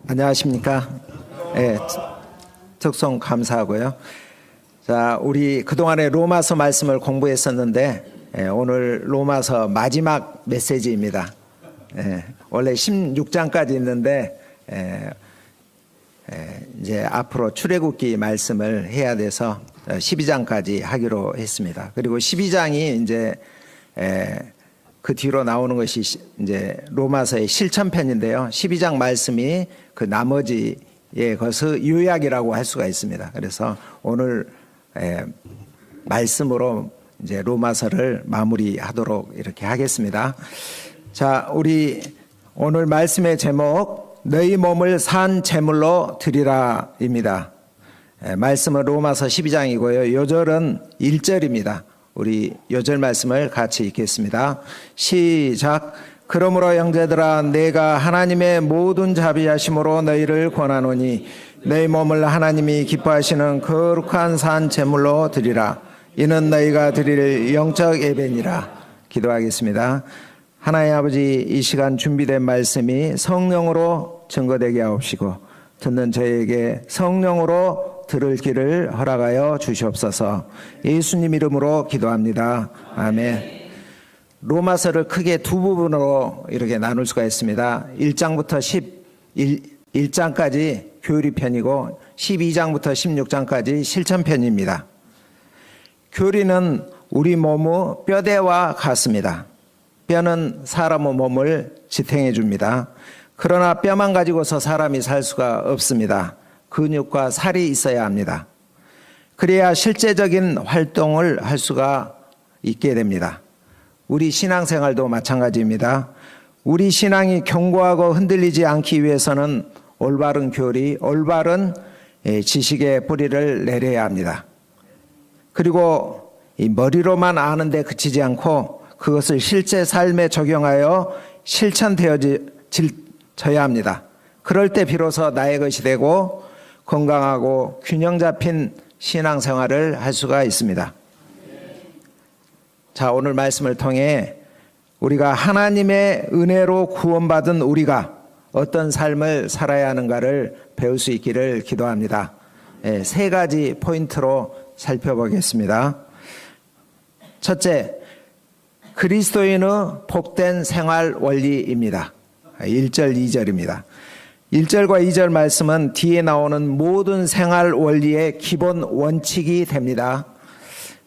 안녕하십니까? 예, 특송 감사하고요. 자, 우리 그동안에 로마서 말씀을 공부했었는데 오늘 로마서 마지막 메시지입니다. 원래 16장까지 있는데 이제 앞으로 출애굽기 말씀을 해야 돼서 12장까지 하기로 했습니다. 그리고 12장이 이제 그 뒤로 나오는 것이 이제 로마서의 실천편인데요. 12장 말씀이 그 나머지의 것의 요약이라고 할 수가 있습니다. 그래서 오늘 말씀으로 이제 로마서를 마무리하도록 이렇게 하겠습니다. 자, 우리 오늘 말씀의 제목 너희 몸을 산 제물로 드리라입니다. 말씀은 로마서 12장이고요. 요절은 1절입니다. 우리 요절 말씀을 같이 읽겠습니다. 시작. 그러므로 형제들아 내가 하나님의 모든 자비하심으로 너희를 권하노니 너희 몸을 하나님이 기뻐하시는 거룩한 산 제물로 드리라. 이는 너희가 드릴 영적 예배니라. 기도하겠습니다. 하나님 아버지, 이 시간 준비된 말씀이 성령으로 증거되게 하옵시고 듣는 저에게 성령으로 들을 길을 허락하여 주시옵소서. 예수님 이름으로 기도합니다. 아멘. 로마서를 크게 두 부분으로 이렇게 나눌 수가 있습니다. 1장부터 11장까지 교리편이고 12장부터 16장까지 실천편입니다. 교리는 우리 몸의 뼈대와 같습니다. 뼈는 사람의 몸을 지탱해 줍니다. 그러나 뼈만 가지고서 사람이 살 수가 없습니다. 근육과 살이 있어야 합니다. 그래야 실제적인 활동을 할 수가 있게 됩니다. 우리 신앙생활도 마찬가지입니다. 우리 신앙이 견고하고 흔들리지 않기 위해서는 올바른 교리, 올바른 지식의 뿌리를 내려야 합니다. 그리고 이 머리로만 아는데 그치지 않고 그것을 실제 삶에 적용하여 실천되어져야 합니다. 그럴 때 비로소 나의 것이 되고 건강하고 균형 잡힌 신앙생활을 할 수가 있습니다. 자, 오늘 말씀을 통해 우리가 하나님의 은혜로 구원받은 우리가 어떤 삶을 살아야 하는가를 배울 수 있기를 기도합니다. 세 가지 포인트로 살펴보겠습니다. 첫째, 그리스도인의 복된 생활 원리입니다. 1절, 2절입니다. 1절과 2절 말씀은 뒤에 나오는 모든 생활 원리의 기본 원칙이 됩니다.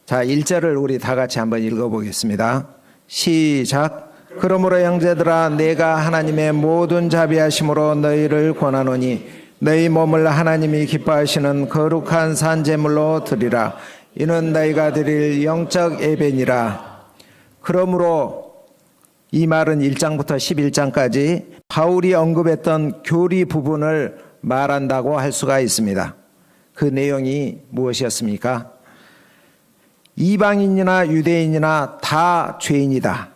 자, 1절을 우리 다 같이 한번 읽어보겠습니다. 시작. 그러므로 형제들아 내가 하나님의 모든 자비하심으로 너희를 권하노니 너희 몸을 하나님이 기뻐하시는 거룩한 산 제물로 드리라. 이는 너희가 드릴 영적 예배니라. 그러므로 이 말은 1장부터 11장까지 바울이 언급했던 교리 부분을 말한다고 할 수가 있습니다. 그 내용이 무엇이었습니까? 이방인이나 유대인이나 다 죄인이다.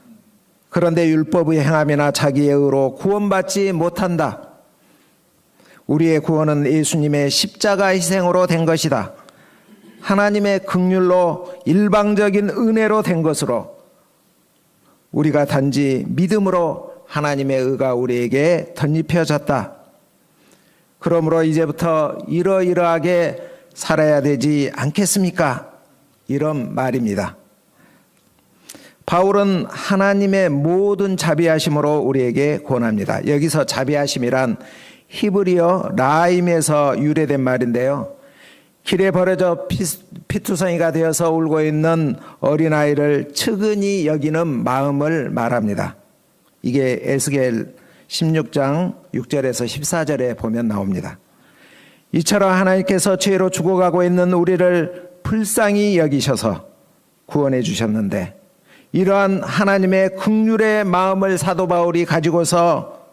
그런데 율법의 행함이나 자기의 의로 구원받지 못한다. 우리의 구원은 예수님의 십자가 희생으로 된 것이다. 하나님의 긍휼로 일방적인 은혜로 된 것으로 우리가 단지 믿음으로 하나님의 의가 우리에게 덧입혀졌다. 그러므로 이제부터 이러이러하게 살아야 되지 않겠습니까? 이런 말입니다. 바울은 하나님의 모든 자비하심으로 우리에게 권합니다. 여기서 자비하심이란 히브리어 라임에서 유래된 말인데요. 길에 버려져 피투성이가 되어서 울고 있는 어린아이를 측은히 여기는 마음을 말합니다. 이게 에스겔 16장 6절에서 14절에 보면 나옵니다. 이처럼 하나님께서 죄로 죽어가고 있는 우리를 불쌍히 여기셔서 구원해 주셨는데 이러한 하나님의 긍휼의 마음을 사도 바울이 가지고서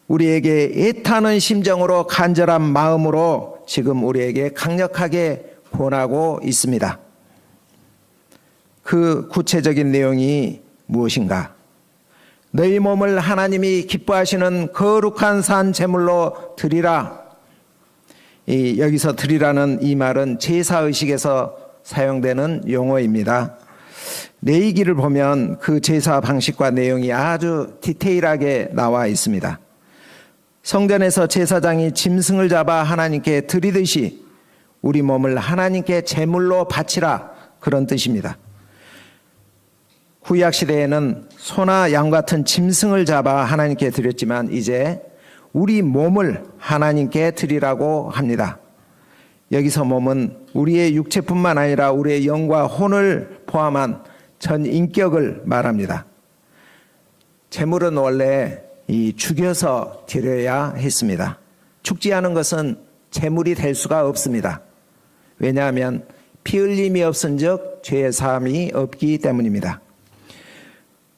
우리에게 애타는 심정으로 간절한 마음으로 지금 우리에게 강력하게 권하고 있습니다. 그 구체적인 내용이 무엇인가? 너희 몸을 하나님이 기뻐하시는 거룩한 산 제물로 드리라. 여기서 드리라는 이 말은 제사의식에서 사용되는 용어입니다. 레위기를 보면 그 제사 방식과 내용이 아주 디테일하게 나와 있습니다. 성전에서 제사장이 짐승을 잡아 하나님께 드리듯이 우리 몸을 하나님께 제물로 바치라, 그런 뜻입니다. 구약 시대에는 소나 양 같은 짐승을 잡아 하나님께 드렸지만 이제 우리 몸을 하나님께 드리라고 합니다. 여기서 몸은 우리의 육체뿐만 아니라 우리의 영과 혼을 포함한 전 인격을 말합니다. 제물은 원래 죽여서 드려야 했습니다. 죽지 않은 것은 제물이 될 수가 없습니다. 왜냐하면 피 흘림이 없은즉 죄의 사함이 없기 때문입니다.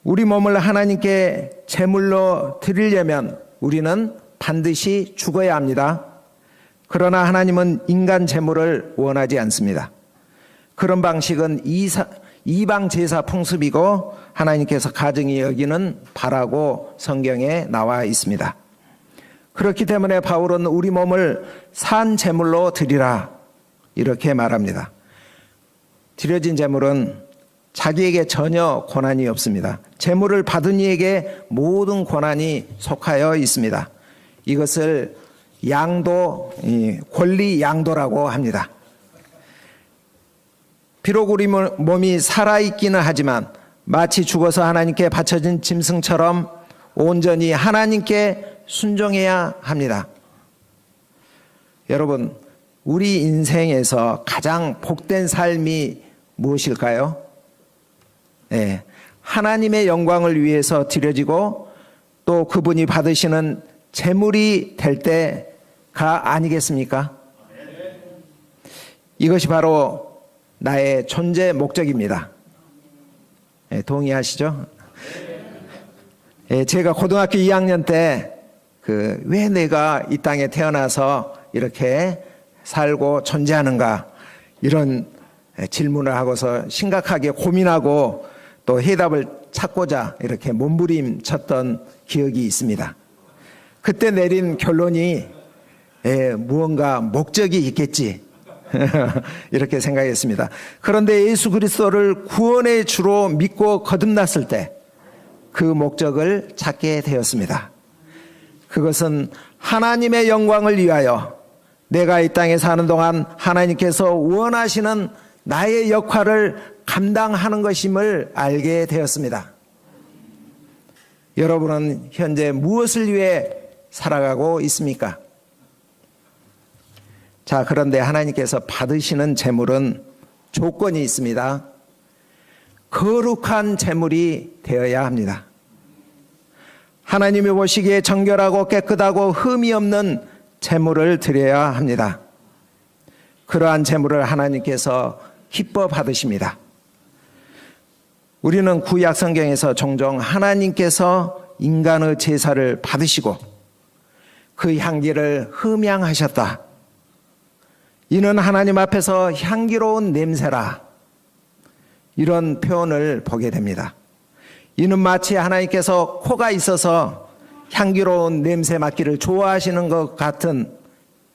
우리 몸을 하나님께 제물로 드리려면 우리는 반드시 죽어야 합니다. 그러나 하나님은 인간 제물을 원하지 않습니다. 그런 방식은 이방 제사 풍습이고 하나님께서 가증히 여기는 바라고 성경에 나와 있습니다. 그렇기 때문에 바울은 우리 몸을 산 제물로 드리라, 이렇게 말합니다. 드려진 제물은 자기에게 전혀 권한이 없습니다. 제물을 받은 이에게 모든 권한이 속하여 있습니다. 이것을 양도, 권리 양도라고 합니다. 비록 우리 몸이 살아있기는 하지만 마치 죽어서 하나님께 바쳐진 짐승처럼 온전히 하나님께 순종해야 합니다. 여러분, 우리 인생에서 가장 복된 삶이 무엇일까요? 네, 하나님의 영광을 위해서 드려지고 또 그분이 받으시는 제물이 될 때가 아니겠습니까? 이것이 바로 나의 존재 목적입니다. 네, 동의하시죠? 네, 제가 고등학교 2학년 때 왜 내가 이 땅에 태어나서 이렇게 살고 존재하는가, 이런 질문을 하고서 심각하게 고민하고 또 해답을 찾고자 이렇게 몸부림쳤던 기억이 있습니다. 그때 내린 결론이 무언가 목적이 있겠지 이렇게 생각했습니다. 그런데 예수 그리스도를 구원의 주로 믿고 거듭났을 때 그 목적을 찾게 되었습니다. 그것은 하나님의 영광을 위하여 내가 이 땅에 사는 동안 하나님께서 원하시는 나의 역할을 감당하는 것임을 알게 되었습니다. 여러분은 현재 무엇을 위해 살아가고 있습니까? 자, 그런데 하나님께서 받으시는 제물은 조건이 있습니다. 거룩한 제물이 되어야 합니다. 하나님이 보시기에 정결하고 깨끗하고 흠이 없는 제물을 드려야 합니다. 그러한 제물을 하나님께서 기뻐 받으십니다. 우리는 구약 성경에서 종종 하나님께서 인간의 제사를 받으시고 그 향기를 흠양하셨다, 이는 하나님 앞에서 향기로운 냄새라, 이런 표현을 보게 됩니다. 이는 마치 하나님께서 코가 있어서 향기로운 냄새 맡기를 좋아하시는 것 같은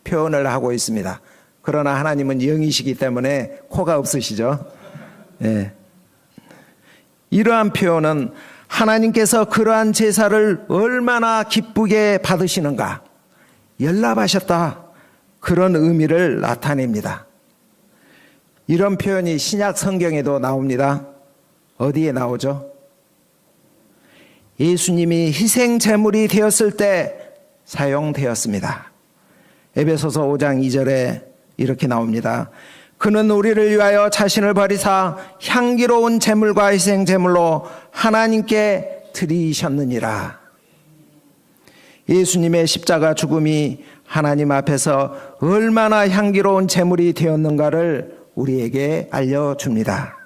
표현을 하고 있습니다. 그러나 하나님은 영이시기 때문에 코가 없으시죠. 네. 이러한 표현은 하나님께서 그러한 제사를 얼마나 기쁘게 받으시는가, 열납하셨다, 그런 의미를 나타냅니다. 이런 표현이 신약 성경에도 나옵니다. 어디에 나오죠? 예수님이 희생 제물이 되었을 때 사용되었습니다. 에베소서 5장 2절에 이렇게 나옵니다. 그는 우리를 위하여 자신을 버리사 향기로운 제물과 희생 제물로 하나님께 드리셨느니라. 예수님의 십자가 죽음이 하나님 앞에서 얼마나 향기로운 제물이 되었는가를 우리에게 알려줍니다.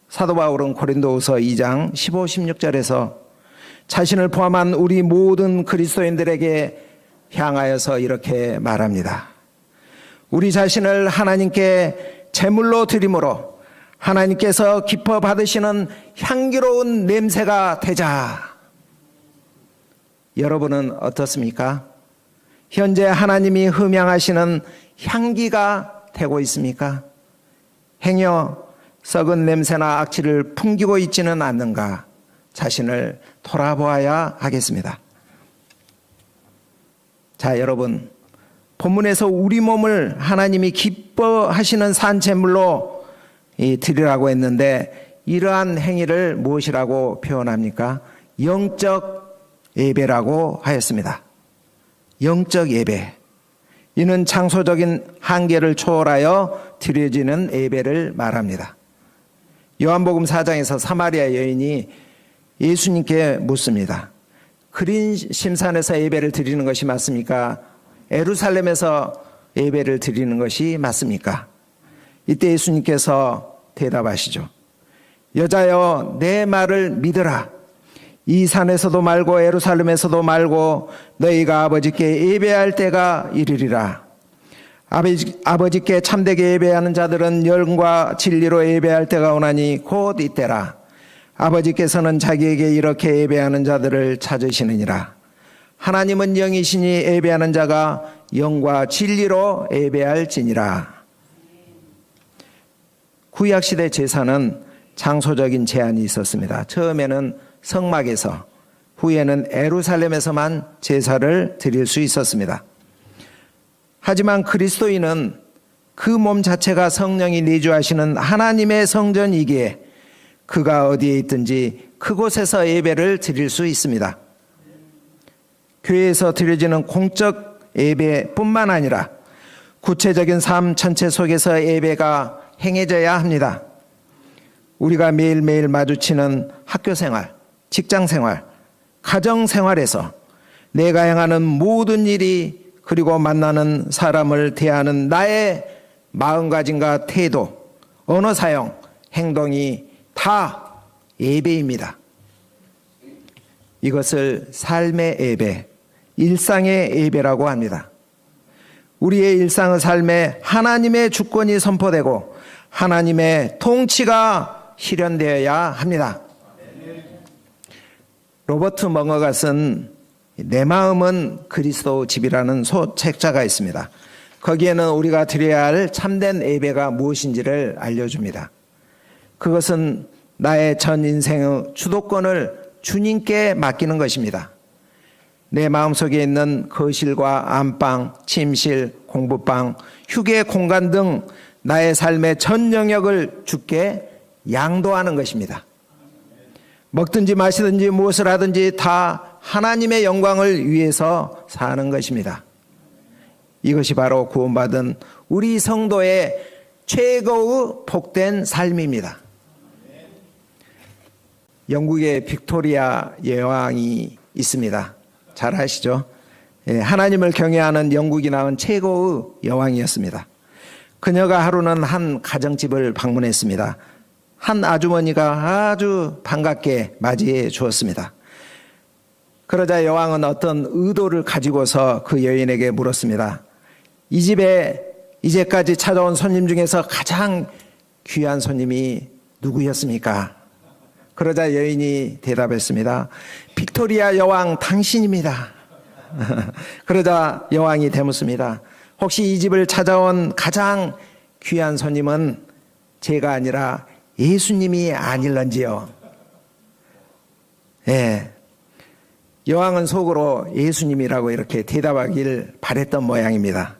사도 바울은 고린도후서 2장 15, 16절에서 자신을 포함한 우리 모든 그리스도인들에게 향하여서 이렇게 말합니다. 우리 자신을 하나님께 제물로 드림으로 하나님께서 기뻐 받으시는 향기로운 냄새가 되자. 여러분은 어떻습니까? 현재 하나님이 흠양하시는 향기가 되고 있습니까? 행여 썩은 냄새나 악취를 풍기고 있지는 않는가 자신을 돌아보아야 하겠습니다. 자, 여러분, 본문에서 우리 몸을 하나님이 기뻐하시는 산제물로 드리라고 했는데 이러한 행위를 무엇이라고 표현합니까? 영적 예배라고 하였습니다. 영적 예배. 이는 장소적인 한계를 초월하여 드려지는 예배를 말합니다. 요한복음 4장에서 사마리아 여인이 예수님께 묻습니다. 그린 심산에서 예배를 드리는 것이 맞습니까? 예루살렘에서 예배를 드리는 것이 맞습니까? 이때 예수님께서 대답하시죠. 여자여, 내 말을 믿으라. 이 산에서도 말고 예루살렘에서도 말고 너희가 아버지께 예배할 때가 이르리라. 아버지께 참되게 예배하는 자들은 영과 진리로 예배할 때가 오나니 곧 이때라. 아버지께서는 자기에게 이렇게 예배하는 자들을 찾으시느니라. 하나님은 영이시니 예배하는 자가 영과 진리로 예배할지니라. 구약시대 제사는 장소적인 제한이 있었습니다. 처음에는 성막에서, 후에는 예루살렘에서만 제사를 드릴 수 있었습니다. 하지만 그리스도인은 그 몸 자체가 성령이 내주하시는 하나님의 성전이기에 그가 어디에 있든지 그곳에서 예배를 드릴 수 있습니다. 교회에서 드려지는 공적 예배뿐만 아니라 구체적인 삶 전체 속에서 예배가 행해져야 합니다. 우리가 매일매일 마주치는 학교생활, 직장생활, 가정생활에서 내가 행하는 모든 일이 그리고 만나는 사람을 대하는 나의 마음가짐과 태도, 언어 사용, 행동이 다 예배입니다. 이것을 삶의 예배, 일상의 예배라고 합니다. 우리의 일상의 삶에 하나님의 주권이 선포되고 하나님의 통치가 실현되어야 합니다. 로버트 멍어가 쓴 내 마음은 그리스도 집이라는 소책자가 있습니다. 거기에는 우리가 드려야 할 참된 예배가 무엇인지를 알려줍니다. 그것은 나의 전 인생의 주도권을 주님께 맡기는 것입니다. 내 마음속에 있는 거실과 안방, 침실, 공부방, 휴게 공간 등 나의 삶의 전 영역을 주께 양도하는 것입니다. 먹든지 마시든지 무엇을 하든지 다 하나님의 영광을 위해서 사는 것입니다. 이것이 바로 구원받은 우리 성도의 최고의 복된 삶입니다. 영국의 빅토리아 여왕이 있습니다. 잘 아시죠? 하나님을 경외하는 영국이 낳은 최고의 여왕이었습니다. 그녀가 하루는 한 가정집을 방문했습니다. 한 아주머니가 아주 반갑게 맞이해 주었습니다. 그러자 여왕은 어떤 의도를 가지고서 그 여인에게 물었습니다. 이 집에 이제까지 찾아온 손님 중에서 가장 귀한 손님이 누구였습니까? 그러자 여인이 대답했습니다. 빅토리아 여왕 당신입니다. 그러자 여왕이 되묻습니다. 혹시 이 집을 찾아온 가장 귀한 손님은 제가 아니라 예수님이 아닐런지요? 예. 여왕은 속으로 예수님이라고 이렇게 대답하길 바랬던 모양입니다.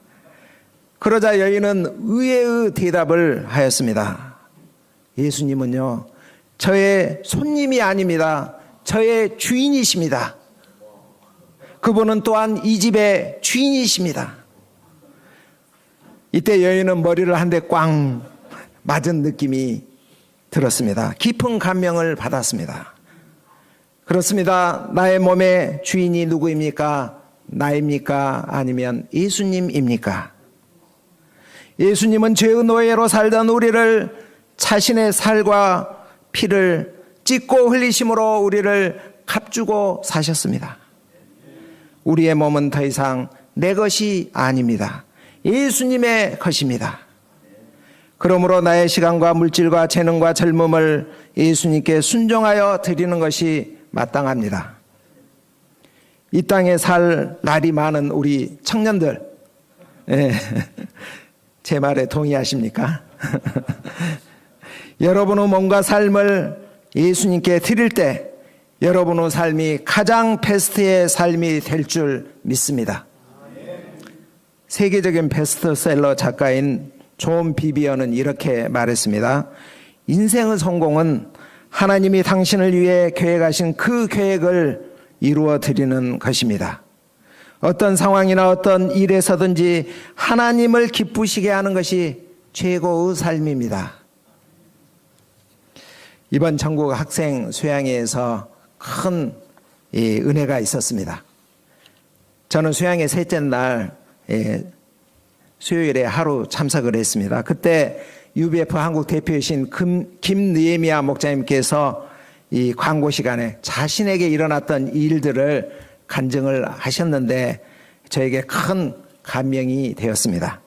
그러자 여인은 의외의 대답을 하였습니다. 예수님은요, 저의 손님이 아닙니다. 저의 주인이십니다. 그분은 또한 이 집의 주인이십니다. 이때 여인은 머리를 한 대 꽝 맞은 느낌이 들었습니다. 깊은 감명을 받았습니다. 그렇습니다. 나의 몸의 주인이 누구입니까? 나입니까? 아니면 예수님입니까? 예수님은 죄의 노예로 살던 우리를 자신의 살과 피를 찢고 흘리심으로 우리를 값주고 사셨습니다. 우리의 몸은 더 이상 내 것이 아닙니다. 예수님의 것입니다. 그러므로 나의 시간과 물질과 재능과 젊음을 예수님께 순종하여 드리는 것이 마땅합니다. 이 땅에 살 날이 많은 우리 청년들, 제 말에 동의하십니까? 여러분의 몸과 삶을 예수님께 드릴 때 여러분의 삶이 가장 베스트의 삶이 될 줄 믿습니다. 세계적인 베스트셀러 작가인 존 비비어는 이렇게 말했습니다. 인생의 성공은 하나님이 당신을 위해 계획하신 그 계획을 이루어 드리는 것입니다. 어떤 상황이나 어떤 일에서든지 하나님을 기쁘시게 하는 것이 최고의 삶입니다. 이번 전국 학생 수양회에서 큰 은혜가 있었습니다. 저는 수양회 셋째 날 수요일에 하루 참석을 했습니다. 그때 UBF 한국 대표이신 김느에미아 목사님께서 이 광고 시간에 자신에게 일어났던 일들을 간증을 하셨는데 저에게 큰 감명이 되었습니다.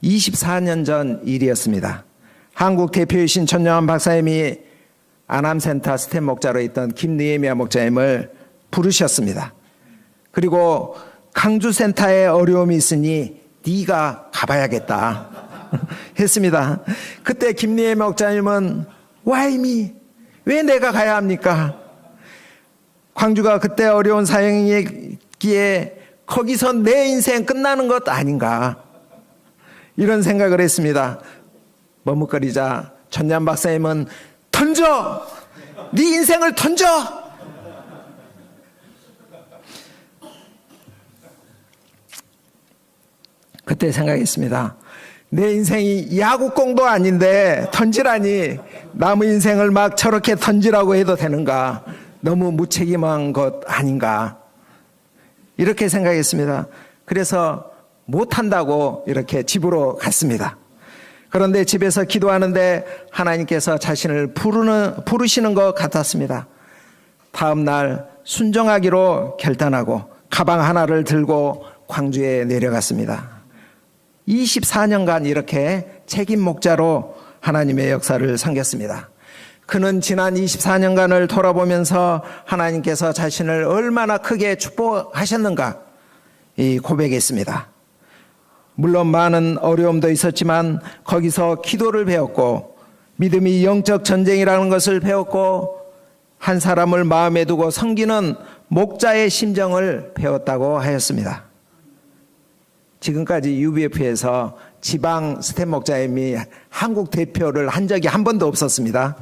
24년 전 일이었습니다. 한국 대표이신 전영환 박사님이 아남센터 스텝 목자로 있던 김느에미아 목사님을 부르셨습니다. 그리고 강주센터에 어려움이 있으니 네가 가봐야겠다 했습니다. 그때 김느에미아 목사님은 Why me? 왜 내가 가야 합니까? 광주가 그때 어려운 사역이기에 거기서 내 인생 끝나는 것 아닌가 이런 생각을 했습니다. 머뭇거리자 전ஞ한 박사님은 던져! 네 인생을 던져! 그때 생각했습니다. 내 인생이 야구공도 아닌데 던지라니 남의 인생을 막 저렇게 던지라고 해도 되는가? 너무 무책임한 것 아닌가? 이렇게 생각했습니다. 그래서 못한다고 이렇게 집으로 갔습니다. 그런데 집에서 기도하는데 하나님께서 자신을 부르시는 것 같았습니다. 다음 날 순종하기로 결단하고 가방 하나를 들고 광주에 내려갔습니다. 24년간 이렇게 책임 목자로 하나님의 역사를 섬겼습니다. 그는 지난 24년간을 돌아보면서 하나님께서 자신을 얼마나 크게 축복하셨는가 고백했습니다. 물론 많은 어려움도 있었지만 거기서 기도를 배웠고 믿음이 영적 전쟁이라는 것을 배웠고 한 사람을 마음에 두고 섬기는 목자의 심정을 배웠다고 하였습니다. 지금까지 UBF에서 지방 스텝 목자님이 한국 대표를 한 적이 한 번도 없었습니다.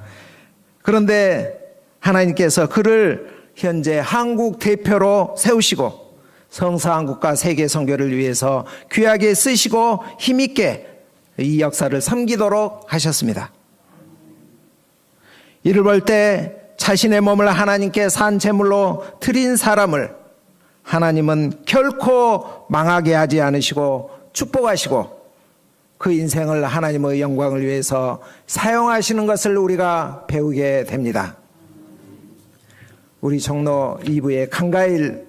그런데 하나님께서 그를 현재 한국 대표로 세우시고 성서한국과 세계 선교를 위해서 귀하게 쓰시고 힘있게 이 역사를 섬기도록 하셨습니다. 이를 볼 때 자신의 몸을 하나님께 산 제물로 드린 사람을 하나님은 결코 망하게 하지 않으시고 축복하시고 그 인생을 하나님의 영광을 위해서 사용하시는 것을 우리가 배우게 됩니다. 우리 종로 2부의 강가일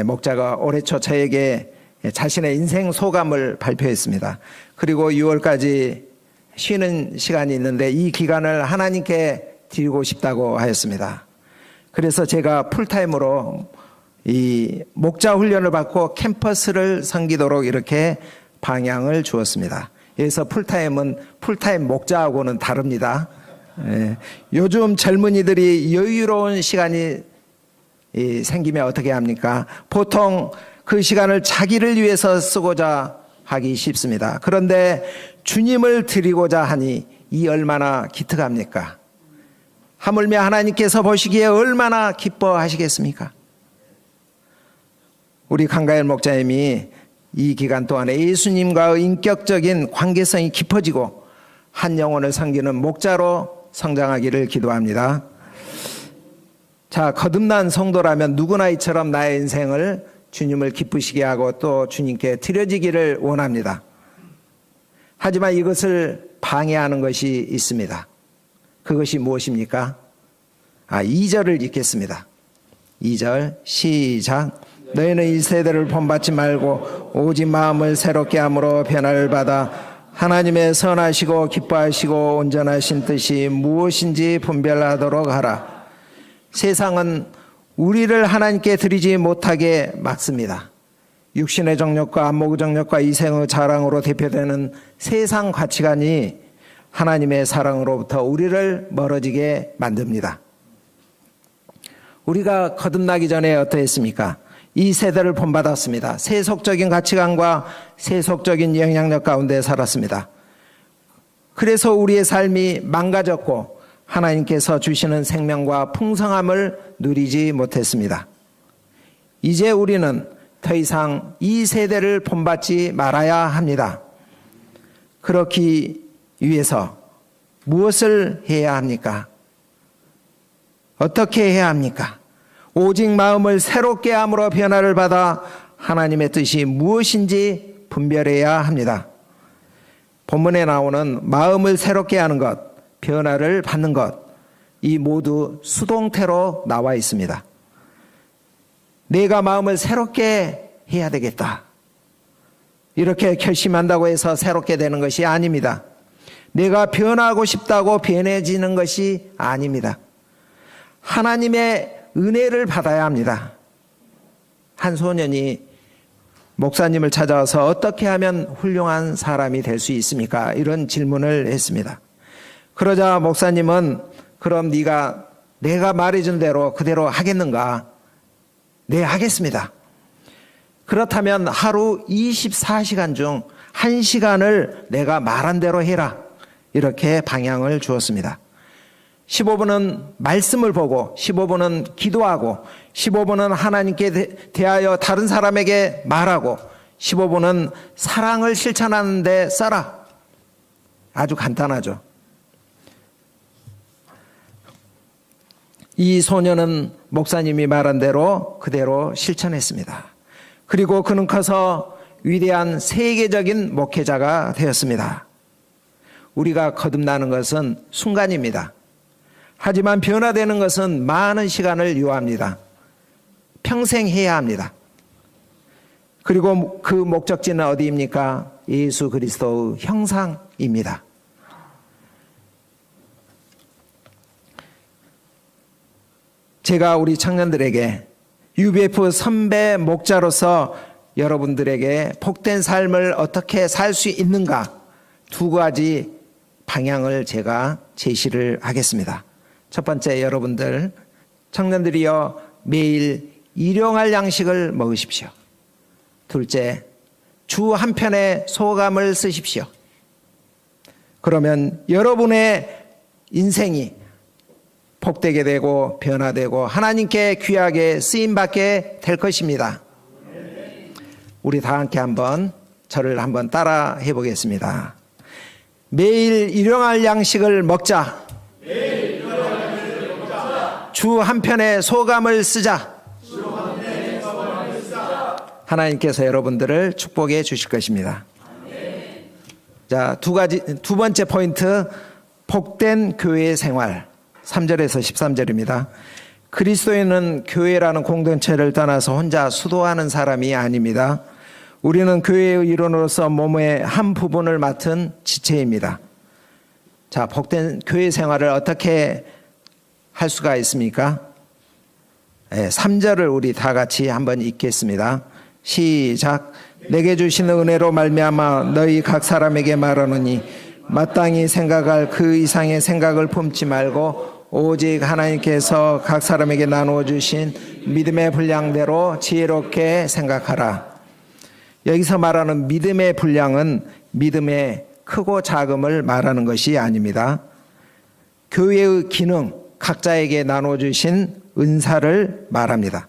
목자가 올해 초 저에게 자신의 인생 소감을 발표했습니다. 그리고 6월까지 쉬는 시간이 있는데 이 기간을 하나님께 드리고 싶다고 하였습니다. 그래서 제가 풀타임으로 이 목자 훈련을 받고 캠퍼스를 섬기도록 이렇게 방향을 주었습니다. 그래서 풀타임은 풀타임 목자하고는 다릅니다. 요즘 젊은이들이 여유로운 시간이 생기면 어떻게 합니까? 보통 그 시간을 자기를 위해서 쓰고자 하기 쉽습니다. 그런데 주님을 드리고자 하니 이 얼마나 기특합니까? 하물며 하나님께서 보시기에 얼마나 기뻐하시겠습니까? 우리 강가일 목자님이 이 기간 동안에 예수님과의 인격적인 관계성이 깊어지고 한 영혼을 섬기는 목자로 성장하기를 기도합니다. 자, 거듭난 성도라면 누구나 이처럼 나의 인생을 주님을 기쁘시게 하고 또 주님께 드려지기를 원합니다. 하지만 이것을 방해하는 것이 있습니다. 그것이 무엇입니까? 2절을 읽겠습니다. 2절 시작. 너희는 이 세대를 본받지 말고 오직 마음을 새롭게 함으로 변화를 받아 하나님의 선하시고 기뻐하시고 온전하신 뜻이 무엇인지 분별하도록 하라. 세상은 우리를 하나님께 드리지 못하게 막습니다. 육신의 정욕과 안목의 정욕과 이생의 자랑으로 대표되는 세상 가치관이 하나님의 사랑으로부터 우리를 멀어지게 만듭니다. 우리가 거듭나기 전에 어떠했습니까? 이 세대를 본받았습니다. 세속적인 가치관과 세속적인 영향력 가운데 살았습니다. 그래서 우리의 삶이 망가졌고 하나님께서 주시는 생명과 풍성함을 누리지 못했습니다. 이제 우리는 더 이상 이 세대를 본받지 말아야 합니다. 그렇기 위해서 무엇을 해야 합니까? 어떻게 해야 합니까? 오직 마음을 새롭게 함으로 변화를 받아 하나님의 뜻이 무엇인지 분별해야 합니다. 본문에 나오는 마음을 새롭게 하는 것, 변화를 받는 것, 이 모두 수동태로 나와 있습니다. 내가 마음을 새롭게 해야 되겠다. 이렇게 결심한다고 해서 새롭게 되는 것이 아닙니다. 내가 변하고 싶다고 변해지는 것이 아닙니다. 하나님의 은혜를 받아야 합니다. 한 소년이 목사님을 찾아와서 어떻게 하면 훌륭한 사람이 될 수 있습니까? 이런 질문을 했습니다. 그러자 목사님은 그럼 내가 말해준 대로 그대로 하겠는가? 네, 하겠습니다. 그렇다면 하루 24시간 중 1시간을 내가 말한 대로 해라. 이렇게 방향을 주었습니다. 15분은 말씀을 보고 15분은 기도하고 15분은 하나님께 대하여 다른 사람에게 말하고 15분은 사랑을 실천하는 데 써라. 아주 간단하죠. 이 소년은 목사님이 말한 대로 그대로 실천했습니다. 그리고 그는 커서 위대한 세계적인 목회자가 되었습니다. 우리가 거듭나는 것은 순간입니다. 하지만 변화되는 것은 많은 시간을 요합니다. 평생 해야 합니다. 그리고 그 목적지는 어디입니까? 예수 그리스도의 형상입니다. 제가 우리 청년들에게 UBF 선배 목자로서 여러분들에게 복된 삶을 어떻게 살 수 있는가 두 가지 방향을 제가 제시를 하겠습니다. 첫 번째, 여러분들 청년들이여 매일 일용할 양식을 먹으십시오. 둘째, 주 한 편의 소감을 쓰십시오. 그러면 여러분의 인생이 복되게 되고 변화되고 하나님께 귀하게 쓰임받게 될 것입니다. 우리 다 함께 저를 한번 따라 해보겠습니다. 매일 일용할 양식을 먹자. 주 한 편의 소감을 쓰자. 하나님께서 여러분들을 축복해 주실 것입니다. 자, 두 번째 포인트, 복된 교회 생활. 3절에서 13절입니다. 그리스도인은 교회라는 공동체를 떠나서 혼자 수도하는 사람이 아닙니다. 우리는 교회의 일원으로서 몸의 한 부분을 맡은 지체입니다. 자, 복된 교회 생활을 어떻게 할 수가 있습니까? 3절을 우리 다 같이 한번 읽겠습니다. 시작. 내게 주시는 은혜로 말미암아 너희 각 사람에게 말하노니 마땅히 생각할 그 이상의 생각을 품지 말고 오직 하나님께서 각 사람에게 나누어 주신 믿음의 분량대로 지혜롭게 생각하라. 여기서 말하는 믿음의 분량은 믿음의 크고 작음을 말하는 것이 아닙니다. 교회의 기능, 각자에게 나누어 주신 은사를 말합니다.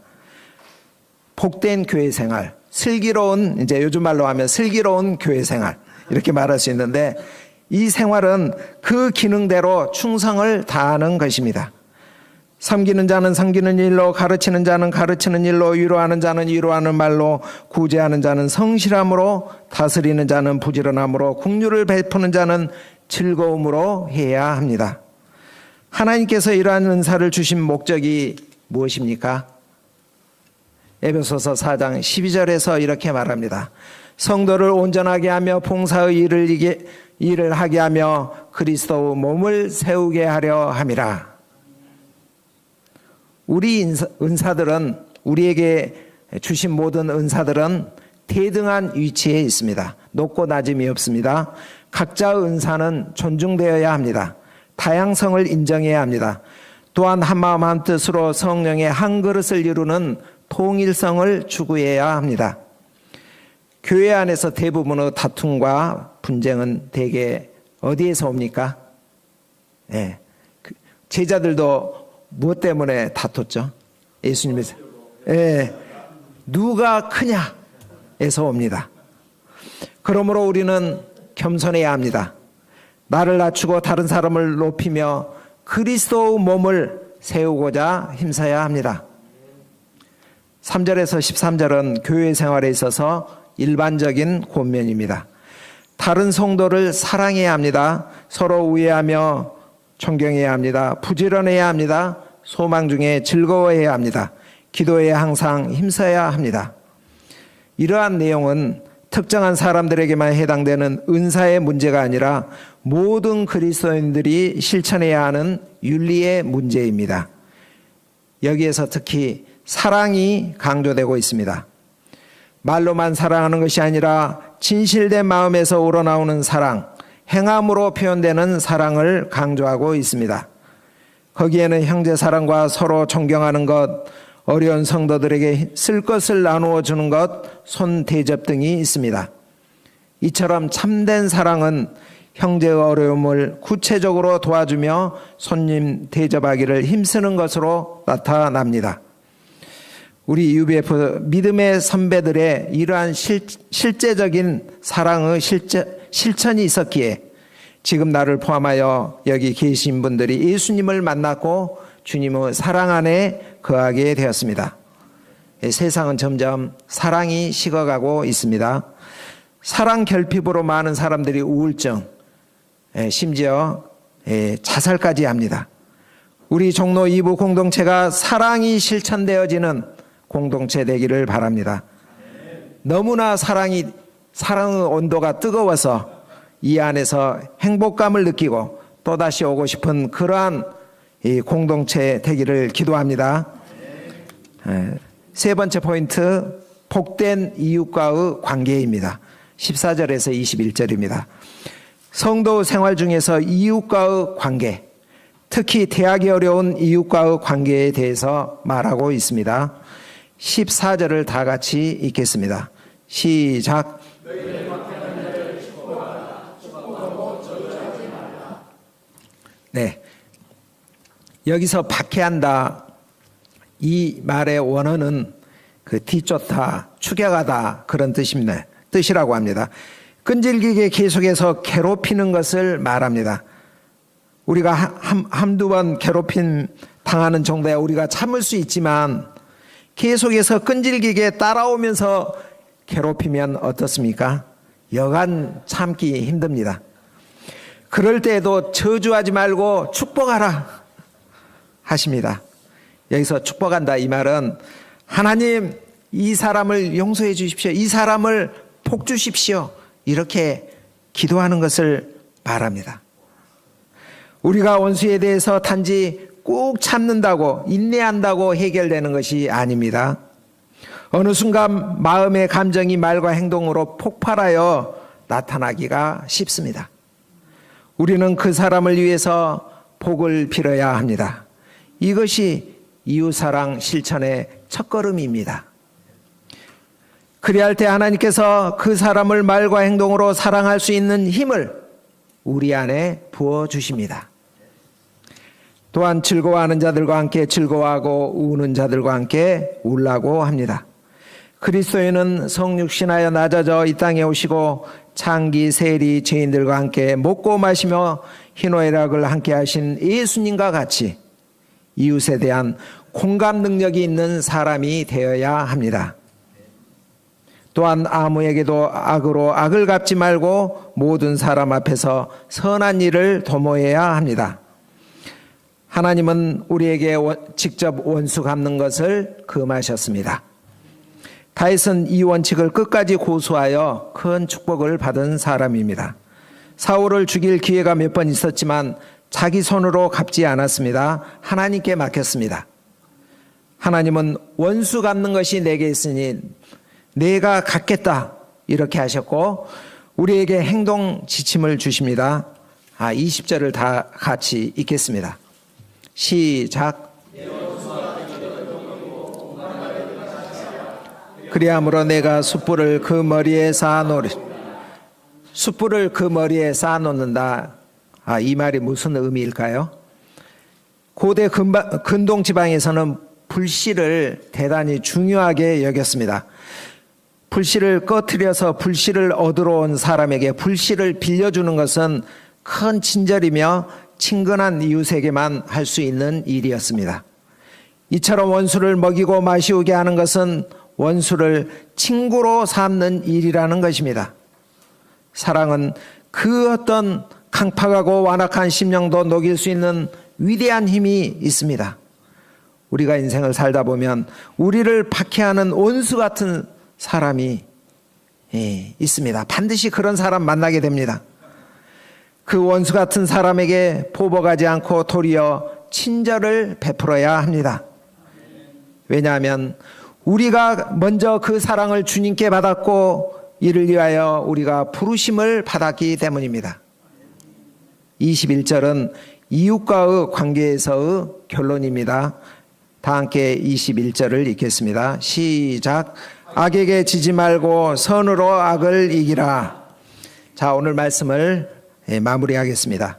복된 교회 생활, 슬기로운, 이제 요즘 말로 하면 슬기로운 교회 생활, 이렇게 말할 수 있는데 이 생활은 그 기능대로 충성을 다하는 것입니다. 섬기는 자는 섬기는 일로, 가르치는 자는 가르치는 일로, 위로하는 자는 위로하는 말로, 구제하는 자는 성실함으로, 다스리는 자는 부지런함으로, 긍휼을 베푸는 자는 즐거움으로 해야 합니다. 하나님께서 이러한 은사를 주신 목적이 무엇입니까? 에베소서 4장 12절에서 이렇게 말합니다. 성도를 온전하게 하며 봉사의 일을 하게 하며 그리스도의 몸을 세우게 하려 함이라. 우리 은사들은, 우리에게 주신 모든 은사들은 대등한 위치에 있습니다. 높고 낮음이 없습니다. 각자의 은사는 존중되어야 합니다. 다양성을 인정해야 합니다. 또한 한마음 한뜻으로 성령의 한 그릇을 이루는 통일성을 추구해야 합니다. 교회 안에서 대부분의 다툼과 분쟁은 대개 어디에서 옵니까? 예. 제자들도 무엇 때문에 다퉜죠? 예수님에서. 예. 누가 크냐에서 옵니다. 그러므로 우리는 겸손해야 합니다. 나를 낮추고 다른 사람을 높이며 그리스도의 몸을 세우고자 힘써야 합니다. 3절에서 13절은 교회 생활에 있어서 일반적인 권면입니다. 다른 성도를 사랑해야 합니다. 서로 우애하며 존경해야 합니다. 부지런해야 합니다. 소망 중에 즐거워해야 합니다. 기도에 항상 힘써야 합니다. 이러한 내용은 특정한 사람들에게만 해당되는 은사의 문제가 아니라 모든 그리스도인들이 실천해야 하는 윤리의 문제입니다. 여기에서 특히 사랑이 강조되고 있습니다. 말로만 사랑하는 것이 아니라 진실된 마음에서 우러나오는 사랑, 행함으로 표현되는 사랑을 강조하고 있습니다. 거기에는 형제 사랑과 서로 존경하는 것, 어려운 성도들에게 쓸 것을 나누어 주는 것, 손 대접 등이 있습니다. 이처럼 참된 사랑은 형제의 어려움을 구체적으로 도와주며 손님 대접하기를 힘쓰는 것으로 나타납니다. 우리 UBF 믿음의 선배들의 이러한 실제적인 사랑의 실천이 있었기에 지금 나를 포함하여 여기 계신 분들이 예수님을 만났고 주님의 사랑 안에 거하게 되었습니다. 세상은 점점 사랑이 식어가고 있습니다. 사랑 결핍으로 많은 사람들이 우울증, 심지어 자살까지 합니다. 우리 종로 2부 공동체가 사랑이 실천되어지는 공동체 되기를 바랍니다. 너무나 사랑의 온도가 뜨거워서 이 안에서 행복감을 느끼고 또다시 오고 싶은 그러한 이 공동체 되기를 기도합니다. 세 번째 포인트, 복된 이웃과의 관계입니다. 14절에서 21절입니다. 성도 생활 중에서 이웃과의 관계, 특히 대하기 어려운 이웃과의 관계에 대해서 말하고 있습니다. 14절을 다 같이 읽겠습니다. 시작. 네. 여기서 박해한다, 이 말의 원어는 그 뒤쫓다, 추격하다 그런 뜻이라고 합니다. 끈질기게 계속해서 괴롭히는 것을 말합니다. 우리가 한두 번 괴롭힘 당하는 정도야 우리가 참을 수 있지만 계속해서 끈질기게 따라오면서 괴롭히면 어떻습니까? 여간 참기 힘듭니다. 그럴 때에도 저주하지 말고 축복하라 하십니다. 여기서 축복한다 이 말은 하나님 이 사람을 용서해 주십시오. 이 사람을 복 주십시오. 이렇게 기도하는 것을 말합니다. 우리가 원수에 대해서 단지 꾹 참는다고 인내한다고 해결되는 것이 아닙니다. 어느 순간 마음의 감정이 말과 행동으로 폭발하여 나타나기가 쉽습니다. 우리는 그 사람을 위해서 복을 빌어야 합니다. 이것이 이웃사랑 실천의 첫걸음입니다. 그리할 때 하나님께서 그 사람을 말과 행동으로 사랑할 수 있는 힘을 우리 안에 부어주십니다. 또한 즐거워하는 자들과 함께 즐거워하고 우는 자들과 함께 울라고 합니다. 그리스도인은 성육신하여 낮아져 이 땅에 오시고 창기 세리 죄인들과 함께 먹고 마시며 희노애락을 함께 하신 예수님과 같이 이웃에 대한 공감 능력이 있는 사람이 되어야 합니다. 또한 아무에게도 악으로 악을 갚지 말고 모든 사람 앞에서 선한 일을 도모해야 합니다. 하나님은 우리에게 직접 원수 갚는 것을 금하셨습니다. 다윗은 이 원칙을 끝까지 고수하여 큰 축복을 받은 사람입니다. 사울을 죽일 기회가 몇 번 있었지만 자기 손으로 갚지 않았습니다. 하나님께 맡겼습니다. 하나님은 원수 갚는 것이 내게 있으니 내가 갚겠다 이렇게 하셨고 우리에게 행동 지침을 주십니다. 20절을 다 같이 읽겠습니다. 시작. 그리함으로 내가 숯불을 그 머리에 쌓아놓으리. 숯불을 그 머리에 쌓아놓는다. 이 말이 무슨 의미일까요? 고대 근동 지방에서는 불씨를 대단히 중요하게 여겼습니다. 불씨를 꺼트려서 불씨를 얻으러 온 사람에게 불씨를 빌려주는 것은 큰 친절이며 친근한 이웃에게만 할 수 있는 일이었습니다. 이처럼 원수를 먹이고 마시우게 하는 것은 원수를 친구로 삼는 일이라는 것입니다. 사랑은 그 어떤 강팍하고 완악한 심령도 녹일 수 있는 위대한 힘이 있습니다. 우리가 인생을 살다 보면 우리를 박해하는 원수 같은 사람이 있습니다. 반드시 그런 사람 만나게 됩니다. 그 원수 같은 사람에게 보복하지 않고 도리어 친절을 베풀어야 합니다. 왜냐하면 우리가 먼저 그 사랑을 주님께 받았고 이를 위하여 우리가 부르심을 받았기 때문입니다. 21절은 이웃과의 관계에서의 결론입니다. 다 함께 21절을 읽겠습니다. 시작. 악에게 지지 말고 선으로 악을 이기라. 자, 오늘 말씀을 마무리하겠습니다.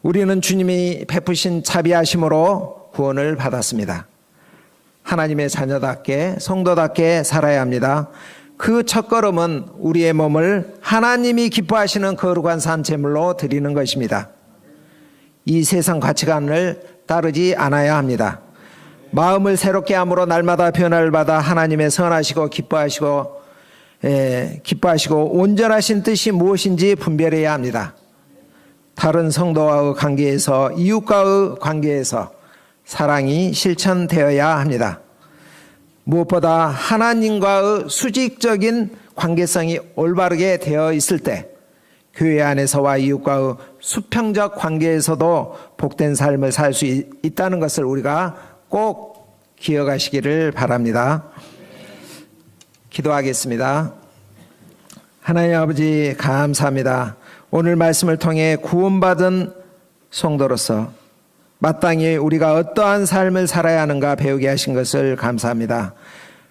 우리는 주님이 베푸신 자비하심으로 구원을 받았습니다. 하나님의 자녀답게 성도답게 살아야 합니다. 그 첫걸음은 우리의 몸을 하나님이 기뻐하시는 거룩한 산 제물로 드리는 것입니다. 이 세상 가치관을 따르지 않아야 합니다. 마음을 새롭게 함으로 날마다 변화를 받아 하나님의 선하시고 기뻐하시고 온전하신 뜻이 무엇인지 분별해야 합니다. 다른 성도와의 관계에서 이웃과의 관계에서 사랑이 실천되어야 합니다. 무엇보다 하나님과의 수직적인 관계성이 올바르게 되어 있을 때 교회 안에서와 이웃과의 수평적 관계에서도 복된 삶을 살 수 있다는 것을 우리가 꼭 기억하시기를 바랍니다. 기도하겠습니다. 하나님 아버지 감사합니다. 오늘 말씀을 통해 구원받은 성도로서 마땅히 우리가 어떠한 삶을 살아야 하는가 배우게 하신 것을 감사합니다.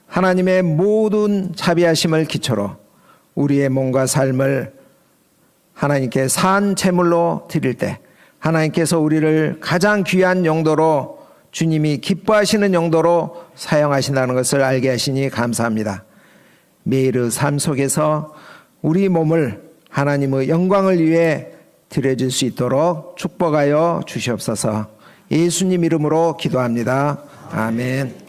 하나님의 모든 자비하심을 기초로 우리의 몸과 삶을 하나님께 산 제물로 드릴 때 하나님께서 우리를 가장 귀한 용도로 주님이 기뻐하시는 용도로 사용하신다는 것을 알게 하시니 감사합니다. 매일의 삶 속에서 우리 몸을 하나님의 영광을 위해 드려질 수 있도록 축복하여 주시옵소서. 예수님 이름으로 기도합니다. 아멘.